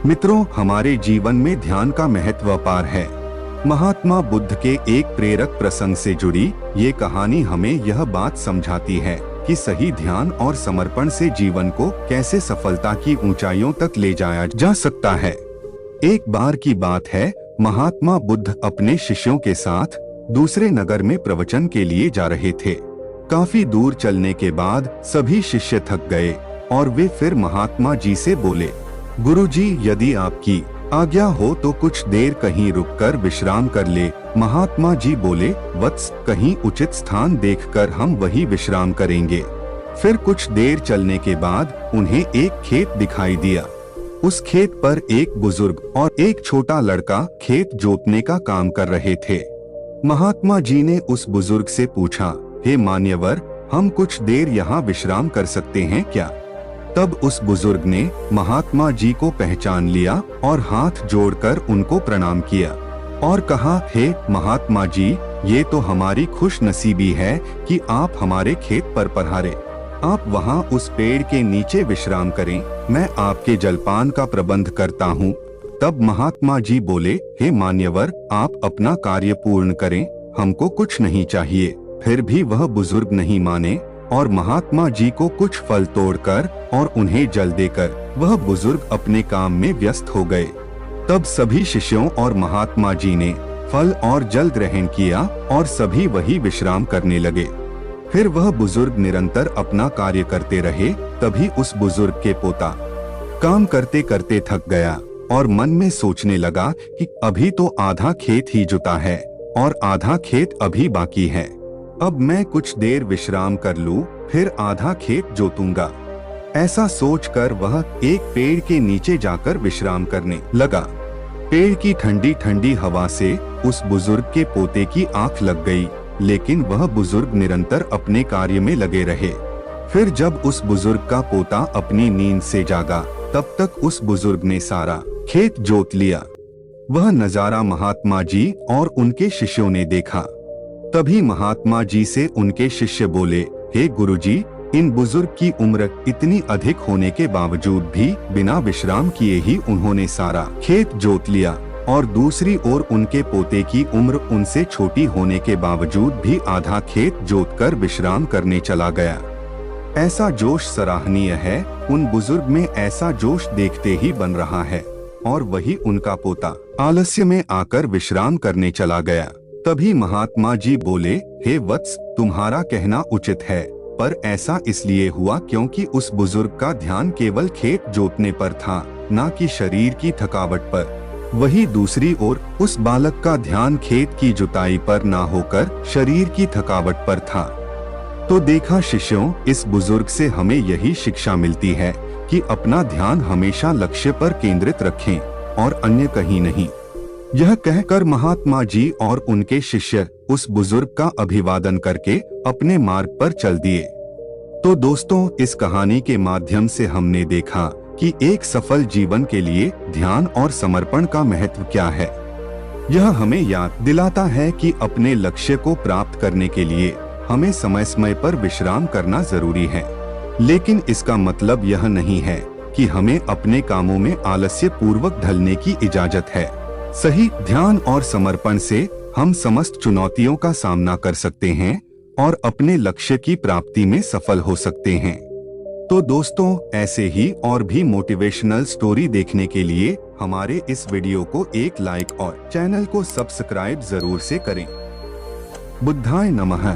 मित्रों, हमारे जीवन में ध्यान का महत्व अपार है। महात्मा बुद्ध के एक प्रेरक प्रसंग से जुड़ी ये कहानी हमें यह बात समझाती है कि सही ध्यान और समर्पण से जीवन को कैसे सफलता की ऊंचाइयों तक ले जाया जा सकता है। एक बार की बात है, महात्मा बुद्ध अपने शिष्यों के साथ दूसरे नगर में प्रवचन के लिए जा रहे थे। काफी दूर चलने के बाद सभी शिष्य थक गए और वे फिर महात्मा जी से बोले, गुरुजी, यदि आपकी आज्ञा हो तो कुछ देर कहीं रुककर विश्राम कर ले। महात्मा जी बोले, वत्स, कहीं उचित स्थान देखकर हम वही विश्राम करेंगे। फिर कुछ देर चलने के बाद उन्हें एक खेत दिखाई दिया। उस खेत पर एक बुजुर्ग और एक छोटा लड़का खेत जोतने का काम कर रहे थे। महात्मा जी ने उस बुजुर्ग से पूछा, हे मान्यवर, हम कुछ देर यहाँ विश्राम कर सकते हैं क्या? तब उस बुजुर्ग ने महात्मा जी को पहचान लिया और हाथ जोड़कर उनको प्रणाम किया और कहा, हे महात्मा जी, ये तो हमारी खुशनसीबी है कि आप हमारे खेत पर पधारे। आप वहाँ उस पेड़ के नीचे विश्राम करें, मैं आपके जलपान का प्रबंध करता हूँ। तब महात्मा जी बोले, हे मान्यवर, आप अपना कार्य पूर्ण करें, हमको कुछ नहीं चाहिए। फिर भी वह बुजुर्ग नहीं माने और महात्मा जी को कुछ फल तोड़कर और उन्हें जल देकर वह बुजुर्ग अपने काम में व्यस्त हो गए। तब सभी शिष्यों और महात्मा जी ने फल और जल ग्रहण किया और सभी वही विश्राम करने लगे। फिर वह बुजुर्ग निरंतर अपना कार्य करते रहे। तभी उस बुजुर्ग के पोता काम करते करते थक गया और मन में सोचने लगा कि अभी तो आधा खेत ही जुता है और आधा खेत अभी बाकी है। अब मैं कुछ देर विश्राम कर लूं, फिर आधा खेत जोतूंगा। ऐसा सोचकर वह एक पेड़ के नीचे जाकर विश्राम करने लगा। पेड़ की ठंडी ठंडी हवा से उस बुजुर्ग के पोते की आंख लग गई, लेकिन वह बुजुर्ग निरंतर अपने कार्य में लगे रहे। फिर जब उस बुजुर्ग का पोता अपनी नींद से जागा, तब तक उस बुजुर्ग ने सारा खेत जोत लिया। वह नजारा महात्मा जी और उनके शिष्यों ने देखा। तभी महात्मा जी से उनके शिष्य बोले, हे गुरुजी, इन बुजुर्ग की उम्र इतनी अधिक होने के बावजूद भी बिना विश्राम किए ही उन्होंने सारा खेत जोत लिया और दूसरी ओर उनके पोते की उम्र उनसे छोटी होने के बावजूद भी आधा खेत जोतकर विश्राम करने चला गया। ऐसा जोश सराहनीय है। उन बुजुर्ग में ऐसा जोश देखते ही बन रहा है और वही उनका पोता आलस्य में आकर विश्राम करने चला गया। तभी महात्मा जी बोले, हे वत्स, तुम्हारा कहना उचित है, पर ऐसा इसलिए हुआ क्योंकि उस बुजुर्ग का ध्यान केवल खेत जोतने पर था, न कि शरीर की थकावट पर। वही दूसरी ओर उस बालक का ध्यान खेत की जुताई पर न होकर शरीर की थकावट पर था। तो देखा शिष्यों, इस बुजुर्ग से हमें यही शिक्षा मिलती है कि अपना ध्यान हमेशा लक्ष्य पर केंद्रित रखें और अन्य कहीं नहीं। यह कहकर महात्मा जी और उनके शिष्य उस बुजुर्ग का अभिवादन करके अपने मार्ग पर चल दिए। तो दोस्तों, इस कहानी के माध्यम से हमने देखा कि एक सफल जीवन के लिए ध्यान और समर्पण का महत्व क्या है। यह हमें याद दिलाता है कि अपने लक्ष्य को प्राप्त करने के लिए हमें समय समय पर विश्राम करना जरूरी है, लेकिन इसका मतलब यह नहीं है कि हमें अपने कामों में आलस्य पूर्वक ढलने की इजाजत है। सही ध्यान और समर्पण से हम समस्त चुनौतियों का सामना कर सकते हैं और अपने लक्ष्य की प्राप्ति में सफल हो सकते हैं। तो दोस्तों, ऐसे ही और भी मोटिवेशनल स्टोरी देखने के लिए हमारे इस वीडियो को एक लाइक और चैनल को सब्सक्राइब जरूर से करें। बुद्धाय नमः।